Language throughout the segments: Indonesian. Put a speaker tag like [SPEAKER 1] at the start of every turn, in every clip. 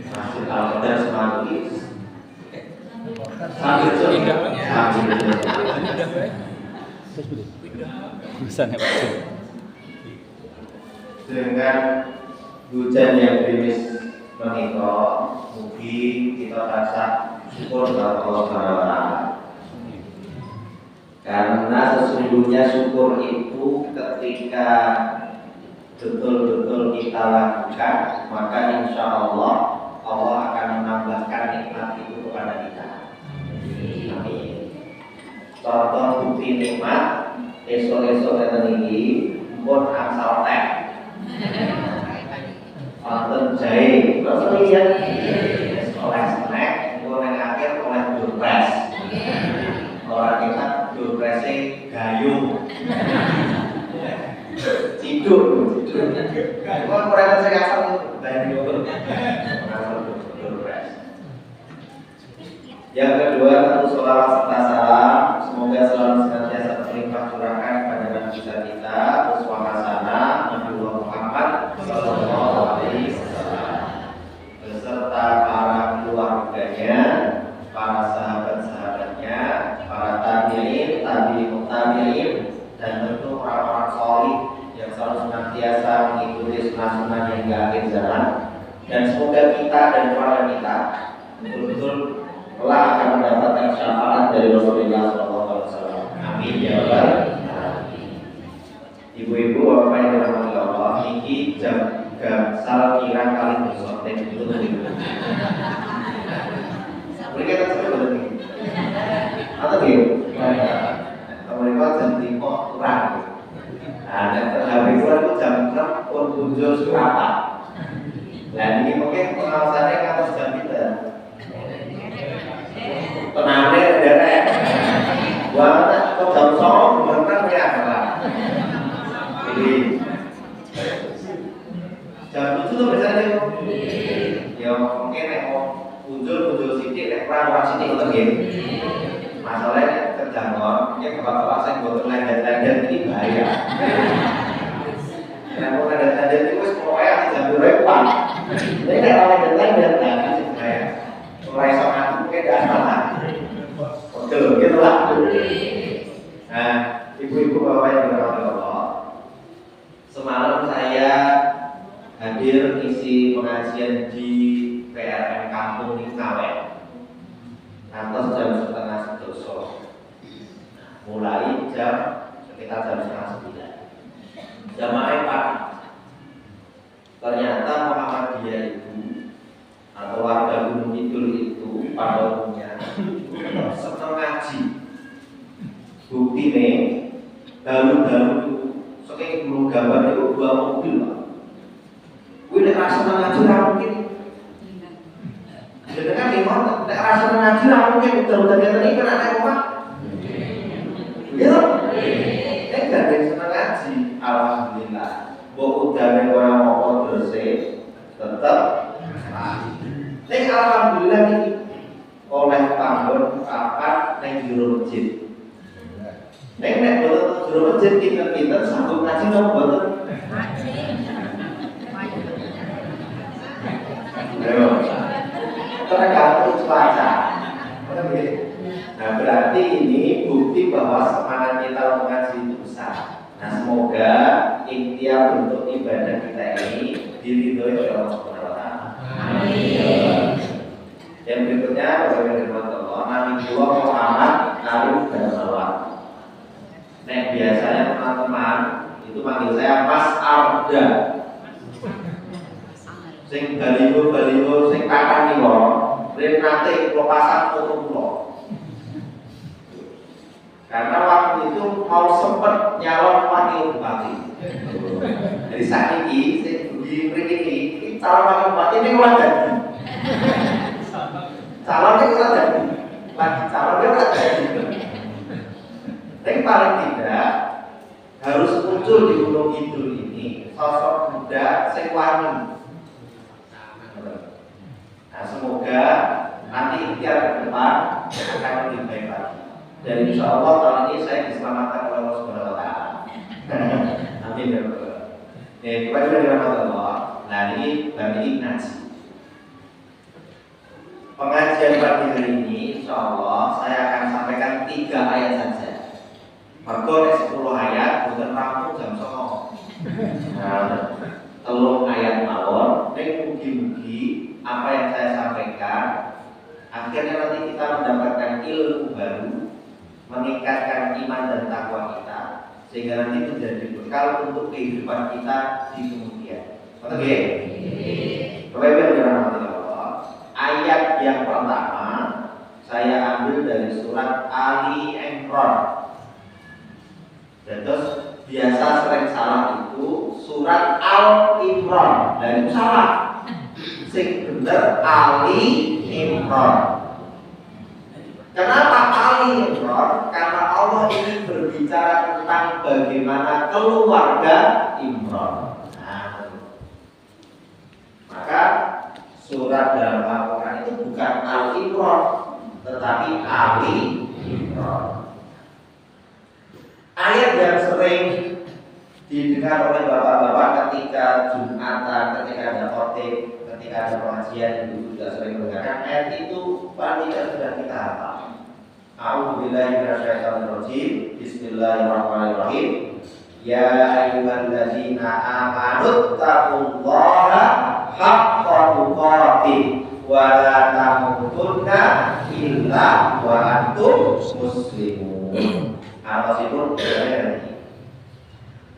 [SPEAKER 1] Masjid Al-Qadar Semanggi. Sambil dengan hujan yang gerimis mengikut, mungkin kita rasa syukur kepada Allah Subhanahu wa Ta'ala. Karena sesungguhnya syukur itu ketika betul-betul kita lakukan, maka insya Allah Allah akan menambahkan nikmat itu kepada kita. Amin. Contoh bukti nikmat esok-esok ini pun asal teh wonten jahe, terus lihat oleh snack, oleh akhir oleh durpres. Orang kita durpresnya gayung, tidur. Kalau mereka saya asal gayung, durpres. Yang kedua tentu sholawat serta salam, semoga selalu senantiasa terlimpah curahkan pada nabi kita, uswah hasanah Nabi Muhammad Sallallahu Alaihi Wasallam, beserta para keluarganya, para sahabat-sahabatnya, para tabi'in, tabi'in, dan tentu orang-orang sholih yang selalu senantiasa mengikuti sunnah-sunnah hingga akhir zaman. Dan semoga kita dan keluarga kita betul-betul telah akan mendapatkan syafaat dari Rasulullah SAW. Amin ya rabbal alamin. Ibu-ibu, bapak yang dirahmati Allah, ini jam gangsal kira kali bersotek itu. Mereka kan sampai berhenti. Atau gitu? Mereka jam 5 kurang. Nah, dan terhabis itu jam 6 pun muncul surata. Dan ini mungkin pengawasannya ke atas jam kita. Tenangnya derek. Wah, kok jam 9 berenang ya lah. Jadi jam 7 tuh biasanya ya mungkin mau muncul sedikit, kurang sedikit untuk game. Masalahnya terjangkau, ya bapak-bapak saya buat lendet-lendet ini bahaya. Karena lendet-lendet itu pokoknya tidak berlepas. Jadi kalau lendet-lendet, nah itu bahaya. Mulai sama mungkin tidak salah. Betul, gitu lah. Nah, ibu-ibu bapak yang dirahmati Allah, semalam saya hadir isi pengajian di PRM Kampung Ngawen. Nanti jam 8:30. Mulai jam sekitar jam 8:30. Jamaah pagi. Ternyata Muhammadiyah itu atau warga Gunung Kidul itu pada umumnya senang ngaji. Bukti nih, dalu-dalu itu saking belum gambar itu 2 mobil Pak. Gue nek rasa ngaji ra mungkin. Jadi kan limon, nek rasa ngaji ra mungkin udah ngeten iki nek omah. Gitu. Nek gak seneng ngaji, alhamdulillah. Mbok udane ora mau bersih, tetep nek alhamdulillah iki oleh panggon papat ning jero masjid. Nek boten jero masjid pinter-pinter sambung ngaji napa boten? Ayo. Tergantung cuaca. Nah, berarti ini bukti bahwa semangat kita untuk ngaji itu besar. Nah, semoga ikhtiar untuk ibadah kita ini diridhoi oleh Allah Subhanahu wa Ta'ala. Amin. Yang berikutnya, Bapak yang dirahmati Allah, Nabi Muhammad Arif Darmawan. Nah, biasanya teman-teman itu panggil saya Mas Arda. Sing baliho sing kathah niku nate kula pasang foto kula. Karena waktu itu mau sempet nyalon wakil bupati. Jadi saat ini sing di mriki iki calon wakil bupati ini ora dadi. Calonnya ora dadi. Lagi calonnya ora dadi. Tapi paling tidak harus muncul di Gunung Kidul ini sosok muda sing wani. Nah, semoga nanti ikhtiar ke depan akan lebih baik lagi. Dan insya Allah tahun ini saya diselamatkan oleh Allah Subhanahu wa Ta'ala. Amin ya rabbal alamin. Kepada Allah. Nah, ini ngaji. kajian pagi hari ini, insya Allah saya akan sampaikan 3 ayat saja. Mergo 10 ayat, bukan rampung jam 9. Telung ayat mawon, mugi-mugi apa yang saya sampaikan akhirnya nanti kita mendapatkan ilmu baru, meningkatkan iman dan takwa kita, sehingga nanti menjadi bekal untuk kehidupan kita di kemudian. Oke. Ayat yang pertama saya ambil dari surat Ali Imran. Dan terus biasa sering salah itu surat Al Imran, dan itu salah. Sing bener Ali Imran. Kenapa Ali Imran? Karena Allah ini berbicara tentang bagaimana keluarga Imran. Nah, maka surat dalam Al-Quran itu bukan Al Imran, tetapi Ali Imran. Ayat yang sering didengar oleh bapak-bapak ketika Jumatan, ketika ada khotib, ketika ada pengajian, ibu juga sering mendengarkan ayat itu paling tidak sudah kita hafal. A'udzubillahi minasyaitonirrajim. Bismillahirrahmanirrahim. Ya ayyuhalladzina amanu taqullaha haqqa tuqatih wa la tamutunna illa wa antum muslimun. Al-Masihun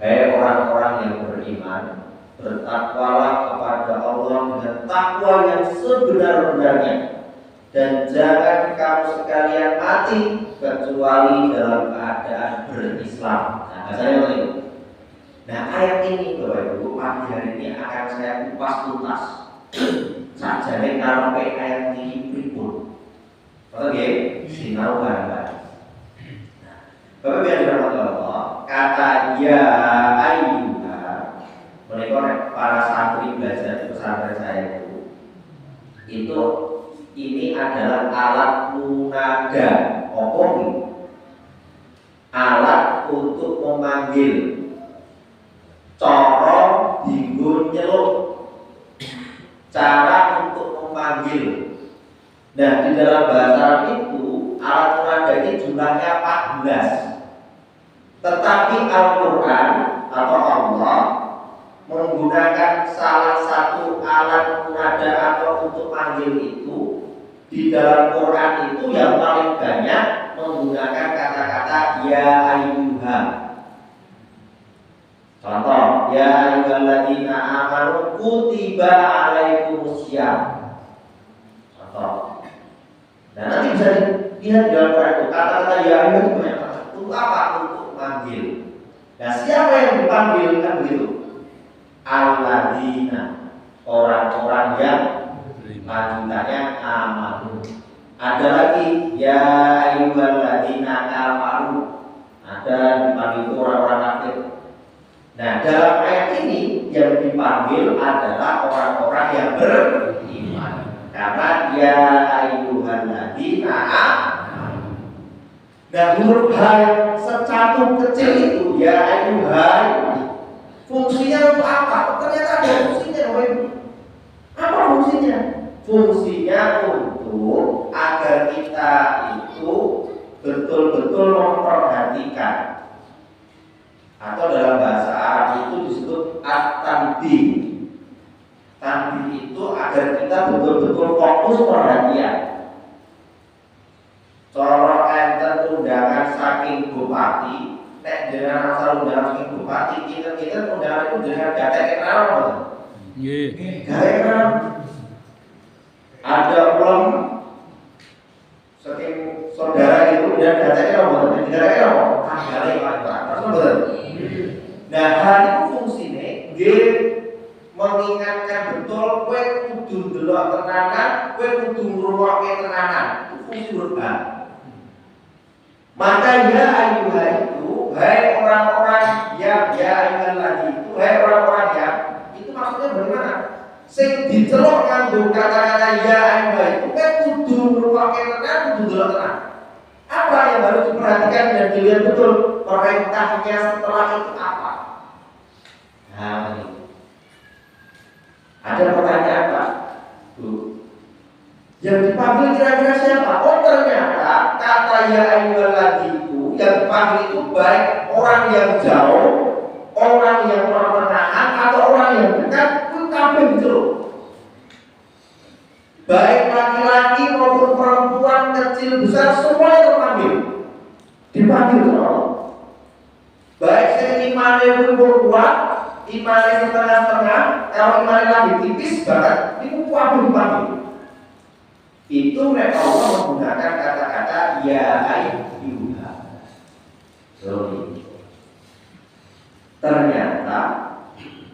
[SPEAKER 1] Hei orang-orang yang beriman, bertakwalah kepada Allah dengan takwa yang sebenar-benarnya, dan jangan kamu sekalian mati kecuali dalam keadaan berislam. Nah, bahasanya itu. Nah, ayat ini Bapak Ibu pagi hari ini akan saya kupas tuntas. Sajane karepe ayat ini pripun. Oke, sinau bareng-bareng. Bapak yang dirahmati Allah, kata ya ayyuha, mereka para santri belajar di pesantren saya itu ini adalah alat munada, alat untuk memanggil, cara dinggo nyeluk, cara untuk memanggil. Nah, di dalam bahasa Arab itu alat munada ini jumlahnya 14. Tetapi Al-Quran atau Allah menggunakan salah satu alat munada atau untuk manggil itu di dalam Quran itu yang paling banyak menggunakan kata-kata ya ayyuha. Contoh, ya ayyuhalladzina amanu kutiba alaikumussyam. Contoh. Nah, nanti bisa dilihat di dalam Quran itu kata-kata ya ayyuha itu banyak. Untuk apa? Untuk manggil. Nah, siapa yang dipanggil kan begitu? Alladzina, orang-orang yang lanjutannya amanu. Ada lagi ya ayyuhalladzina amanu. Ada dipanggil orang-orang kafir. Nah, dalam ayat ini yang dipanggil adalah orang-orang yang beriman. Karena ya ayyuhalladzina amanu. Nah, huruf H secatu kecil itu ya ayyuhai, fungsinya untuk apa? Ternyata ada fungsinya. Apa fungsinya? Fungsinya untuk agar kita itu betul-betul memperhatikan, atau dalam bahasa Arab itu disebut at-tanbih. Tanbih itu agar kita betul-betul fokus perhatian. Cara enten undangan saking bupati, nek dengan asal undangan saking bupati, kita undangan itu dengan gatek kenal, nggih. Gatek kenal. Ada ulang saking saudara itu dan gatek kenal, gatek kenal. Gatek. Nah, hal itu fungsinya nggih mengingatkan betul kowe kudu ndelok tenanan, kowe kudu ngrungokke tenanan. Itu fungsi berbal. Maka ya ayyuha itu, hai orang-orang yang ya ayyuhal ladzi itu, hai orang-orang yang itu maksudnya bagaimana? Sing diceluk nganggo kata-kata ya ayyuha itu kan kudu ngrungokke tenan, kudu ndelok tenan. Apa yang harus diperhatikan dan dilihat betul perintahnya setelah itu apa? Nah, ini. Ada pertanyaan Pak? Bu. Yang dipanggil kira-kira siapa? Oh ternyata kata ya ayyuhalladzina yang dipanggil itu baik orang yang jauh, orang yang pertengahan atau orang yang dekat, itu kabeh gitu. Baik laki-laki maupun perempuan, kecil besar, semuanya terpanggil. Dipanggil sama Allah. Baik sing imane pun kuat, imane setengah-setengah, kalau imane lagi tipis bahkan itu kabeh dipanggil. Itu nek Allah menggunakan kata-kata ya ayyuha. Ternyata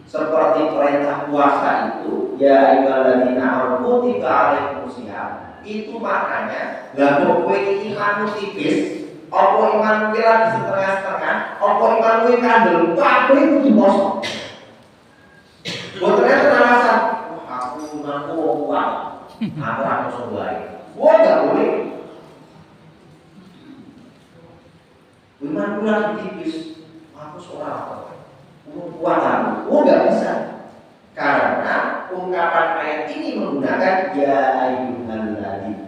[SPEAKER 1] seperti perintah puasa itu ya ayyuhalladzina amanu kutiba alaikumusiyam. Itu maknanya lah kowe iki iman tipis, apa iman kira di setengah-setengah, apa iman kowe kandel, kabeh kudu poso. Boten enten alasan, aku imanku wong kuat. Aku ora poso wae. Wah, enggak boleh. Imanku lagi tipis, aku seorang apa? Kuat aku. Oh, enggak bisa. Karena ungkapan ayat ini menggunakan ya ayyuhalladzina.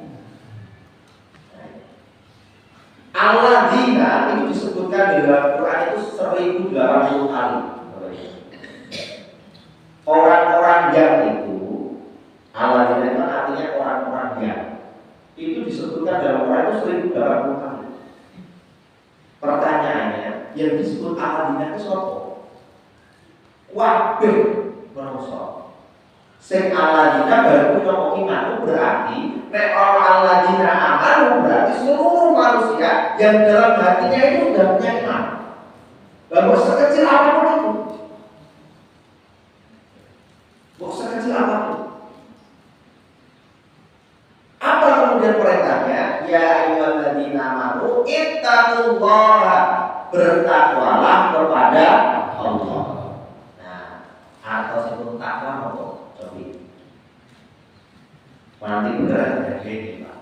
[SPEAKER 1] Alladzina itu disebutkan di dalam Quran itu 1080 kali. Orang-orang yang itu alladzina itu artinya orang-orang yang itu disebutkan dalam Quran itu 1080 kali. Pertanyaannya, yang disebut alladzina itu siapa? Kabeh manusia. Sing alladzina baru punya iman itu berarti nek orang alladzina amanu berarti seluruh manusia yang dalam hatinya itu sudah punya iman. Lalu sekecil apapun itu, sekecil apapun. Apa kemudian perintahnya? Ya ayyuhalladzina amanu ittaqullaha, bertakwalah kepada Allah. Atau sebelum takwa mau coba nanti beneran jadi ini Pak.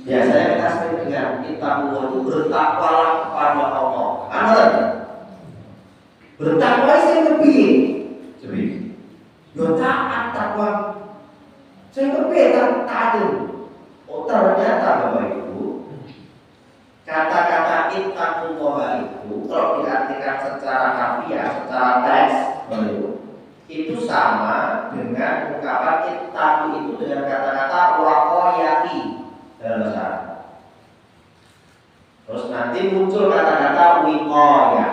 [SPEAKER 1] Biasanya kita sering dengar kita itu bertakwalah kepada Allah. Anak bertakwa sih lebih jadi taat takwa saya lebih taat. Oh ternyata Bapak Ibu kata-kata ittaqullah itu kalau diartikan secara harfiah, secara teks itu sama dengan ungkapan ittaqu itu dengan kata-kata waqayati dalam bahasa Arab. Terus nanti muncul kata-kata wiqayah.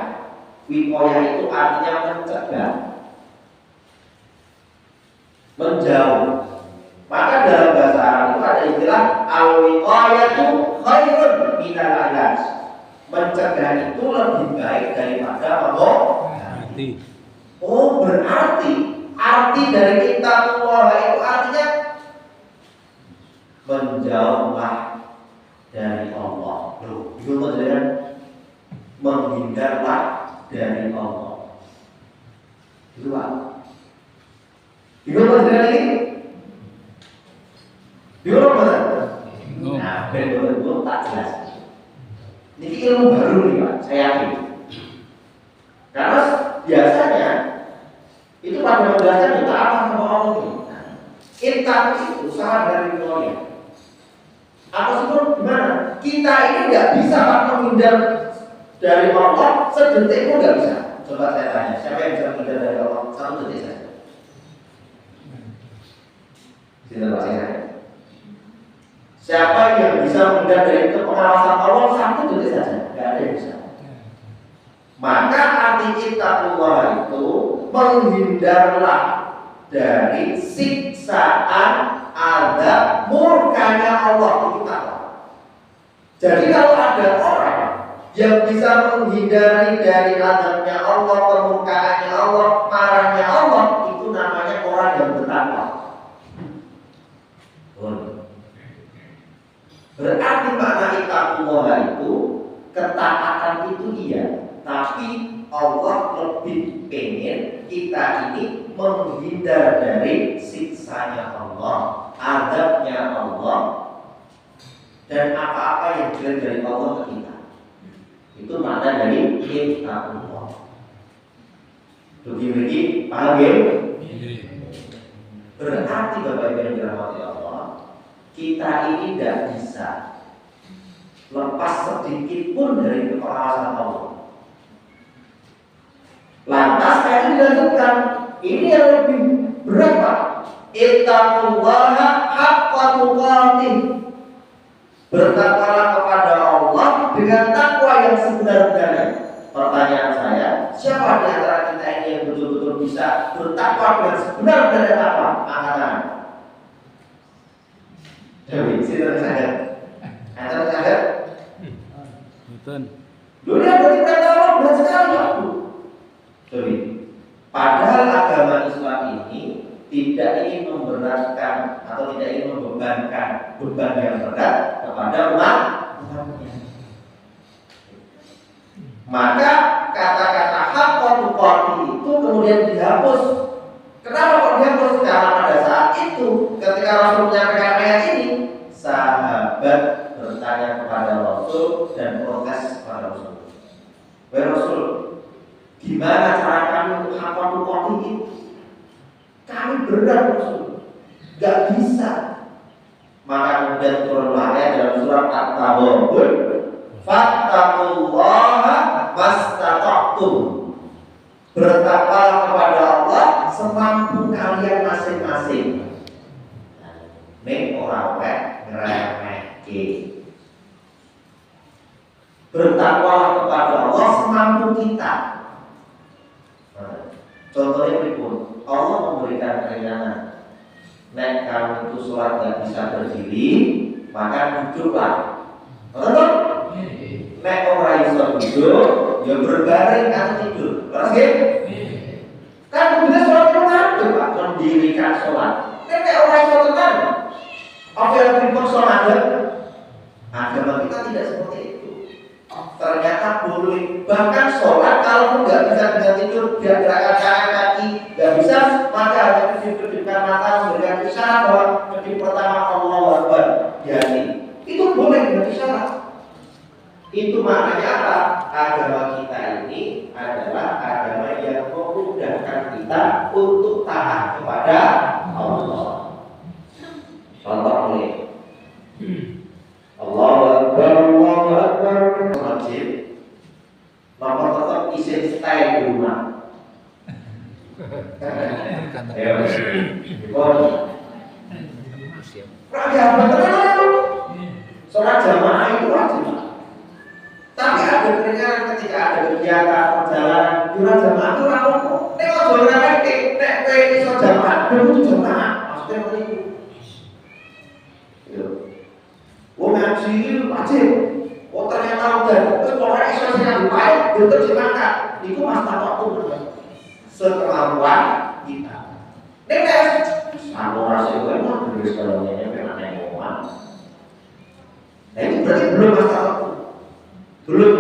[SPEAKER 1] Wiqayah itu artinya mencegah, menjauh. Maka dalam bahasa Arab itu ada istilah al-wiqayatu khairun minal ilaj. Mencegah itu lebih baik daripada mengobati. Oh, berarti arti dari ittaqullah itu artinya menjauhlah dari Allah. Loh, itu maksudnya menghindarlah dari Allah. Itu apa? Itu maksudnya ini? Diulang betul? Nah, betul tak jelas. Ini ilmu baru nih Pak, saya yakin. Karena biasanya itu pada menjelaskan kita apa sama Allah ini. Intan itu salah dari dunia. Apa sebut gimana? Kita ini nggak bisa Pak menghindar dari Allah sedetik pun nggak bisa. Coba saya tanya, siapa yang bisa menghindar dari Allah satu detik saja? Sini Pak saya. Siapa yang bisa menghindar dari pengawasan Allah satu detik saja? Tidak ada yang bisa. Maka arti ittaqullah itu menghindarlah dari siksaan azab murkanya Allah itu takwa. Jadi kalau ada orang yang bisa menghindari dari azabnya Allah, kemurkaannya Allah, marahnya Allah, itu namanya orang yang bertakwa. Berarti makna ittaqullah itu ketaatan itu iya, tapi Allah lebih pengen kita ini menghindar dari siksanya Allah, azabnya Allah, dan apa-apa yang jelek dari Allah ke kita. Itu makna dari ittaqullah. Begini paham ya? Berarti Bapak Ibu yang dirahmati Allah, kita ini tidak bisa lepas sedikit pun dari pengawasan Allah. Lantas saya dilanjutkan, ini yang lebih berat Pak. Ittaqullaha haqqa tuqatih. Bertakwalah kepada Allah dengan takwa yang sebenar-benarnya. Pertanyaan saya, siapa di antara kita ini yang betul-betul bisa bertakwa dengan sebenar-benarnya takwa? Angkat tangan. Dewi, sini sadar. Antara sadar.
[SPEAKER 2] Betul.
[SPEAKER 1] Dunia berarti pertama berat sekali waktu. Dewi. Padahal agama Islam ini tidak ingin memberatkan atau tidak ingin membebankan beban yang berat kepada umatnya. Maka kata-kata haqqa tuqatih itu kemudian dihapus. Kenapa kok dihapus? Karena pada saat itu ketika Rasul menyampaikan ayat ini, sahabat bertanya kepada Rasul dan protes kepada Rasul. Wahai Rasul, gimana cara kami untuk haqqa tuqatih itu? Kami berat Rasul, gak bisa. Maka kemudian turunlah ayat dalam surat At-Taghabun, fattaqullaha mastata'tum. Bertakwalah kepada Allah semampu kalian masing-masing. Nek ora wae ngremehke. Bertakwalah kepada Allah semampu kita. Contohnya berikut, Allah memberikan keringanan. Nek kamu itu sholat gak bisa berdiri, maka duduklah. Betul? Nek orang iso duduk, ya berbaring atau tidur. Terus gitu? Kan kita sholat itu ngaduk Pak, mendirikan sholat. Nek orang iso tenang, apa yang berikut sholat? Agama kita tidak seperti itu. Ternyata boleh. Bahkan sholat kalau nggak bisa dengan tidur, dia gerakan tangan kaki, nggak bisa, maka hanya kedip-kedipkan mata, memberikan isyarat bahwa kedip pertama Allahu Akbar. Jadi itu boleh dengan isyarat. Itu maknanya apa? Agama kita ini adalah agama yang memudahkan kita untuk taat kepada Allah. Contoh ini, Allahu Akbar, Allahu Akbar. Wajib nomor tetap izin stay di rumah. Ya, sholat jamaah itu wajib. Tapi ada keringanan ketika ada kegiatan perjalanan di jamaah itu orang ngomong, nek ojo ngerti, nek kowe iso jamaah, kudu jamaah. Maksudnya begitu. Yo. Wong ngaji wajib. Oh ternyata udah, terus pokoknya iso sing baik, tetep dimakan. Iku masalah waktu sekemampuan kita. Nek aku rasa itu emang bener sekolahnya memang ngomong. Nah itu berarti belum masalah waktu. Belum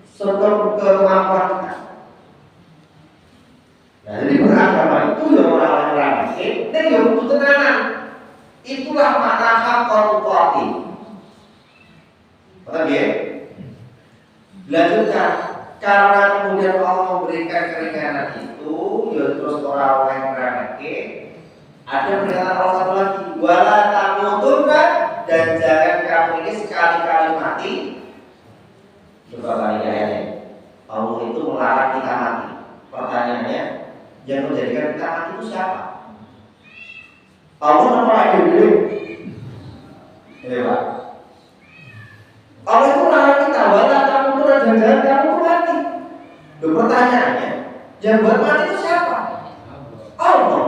[SPEAKER 1] sekemampuan kita. Nah jadi beragama itu yang orang-orang ini yang butuh tenanan. Itulah makna haqqa tuqatih. Paham ya? Lanjutkan, karena kemudian Allah memberikan keringanan itu, ya terus orang yang remehke. Ada pernyataan Allah satu lagi, wala tamutunna, dan jangan kamu ini sekali-kali mati. Coba kali ayatnya. Allah itu melarang kita mati. Pertanyaannya, yang menjadikan kita mati itu siapa? Allah melarang dulu. Ini Pak. Allah itu melarang kita, wala tamutunna, dan jangan kamu mati. Loh, pertanyaannya, yang buat mati itu siapa? Allah.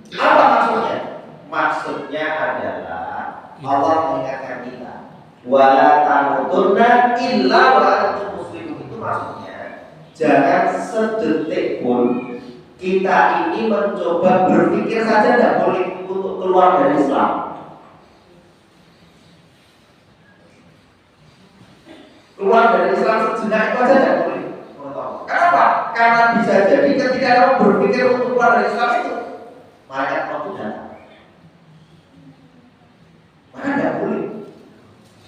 [SPEAKER 1] Apa maksudnya? Maksudnya adalah Allah mengingatkan kita, wala tamutunna illa wa antum muslimun. Itu maksudnya jangan sedetik pun kita ini mencoba berpikir saja tidak boleh untuk keluar dari Islam. Keluar dari Islam sejenak itu saja tidak boleh. Kenapa? Karena bisa jadi ketika kamu berpikir untuk keluar dari Islam itu, malaikat maut datang. Maka tidak boleh.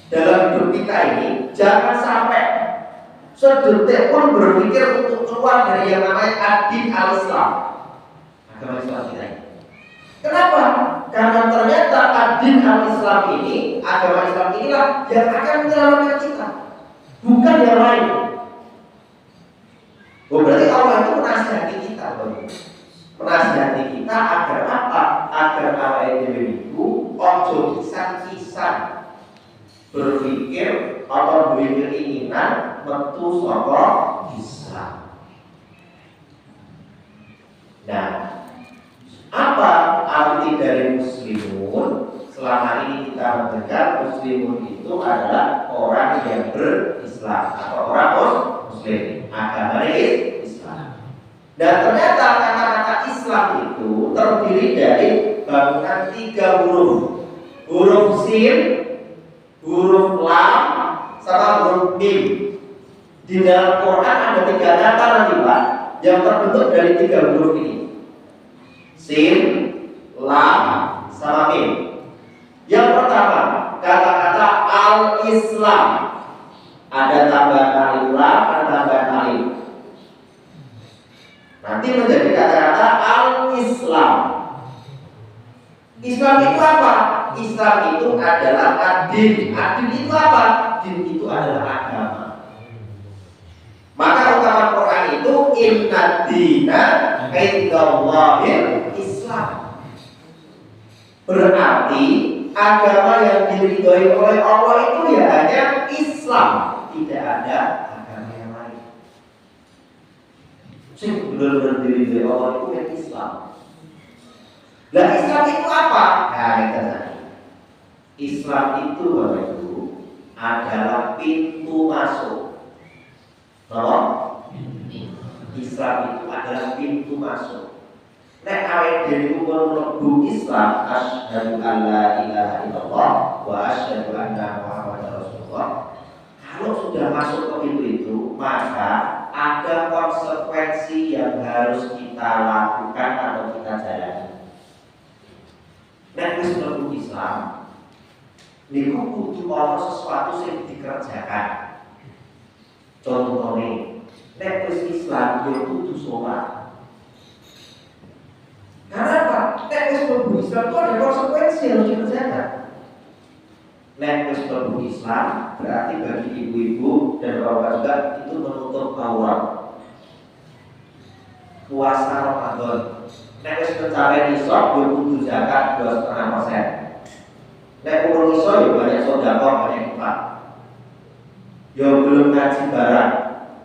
[SPEAKER 1] Dalam hidup kita ini jangan sampai sedetik pun berpikir untuk keluar dari yang namanya ad-din al-Islam, agama Islam kita ini. Islam ini, agama Islam inilah yang akan menyelamatkan kita, bukan yang lain. Berarti Allah itu menasihati kita, menasihati kita agar apa? Agar apa itu ojo kisan-kisan berpikir atau duwe keinginan metu saka Islam. Nah, apa arti dari muslimun? Selama ini kita mendengar muslimun itu adalah orang yang berislam atau orang muslim, agama Islam. Dan ternyata kata-kata Islam itu terdiri dari bangunan 3 huruf. Huruf sin, huruf lam, sama huruf mim. Di dalam Quran ada 3 kata nanti Pak yang terbentuk dari 3 huruf ini. Sin, lam, sama mim. Yang pertama, kata-kata al-Islam. Ada tambahan alif lam, ada tambahan alif. Nanti menjadi kata-kata al-Islam. Islam itu apa? Islam itu adalah ad-din. Ad-din itu apa? Din itu adalah agama. Maka ungkapan Quran itu inna dina indallahil Islam. Berarti agama yang diridhoi oleh Allah itu ya hanya Islam, tidak ada agama yang lain. Sing benar-benar diridhoi Allah itu yang Islam. Lah Islam itu apa? Nah, kita tadi. Islam itu Bapak Ibu adalah pintu masuk. Tolong. Islam itu adalah pintu masuk. Nek awake dhewe mlebu Islam, asyhadu an la ilaha illallah wa asyhadu anna Muhammadar Rasulullah. Kalau sudah masuk ke pintu itu, maka ada konsekuensi yang harus kita lakukan atau kita jalani. Nek wis mlebu Islam, niku kudu ana sesuatu yang dikerjakan. Contohnya, nek wis Islam yo kudu sholat. Karena apa? Nek wis mlebu Islam itu ada konsekuensi yang harus dikerjakan. Nek wis mlebu Islam berarti bagi ibu-ibu dan bapak juga itu menutup aurat. Puasa Ramadan. Nek wis mencapai nisab yo kudu zakat 2,5%. Nek urung iso yo banyak sedekah, banyak infak. Yo belum ngaji barang.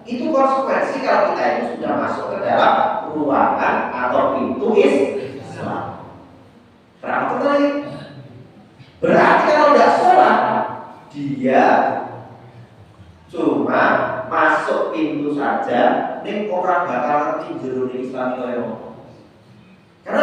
[SPEAKER 1] Itu konsekuensi kalau kita itu sudah masuk ke dalam ruangan atau pintu Islam. Kenapa terlalu? Berarti kalau tidak sholat, dia cuma masuk pintu saja, nih orang bakal ngerti jero Islam itu. Karena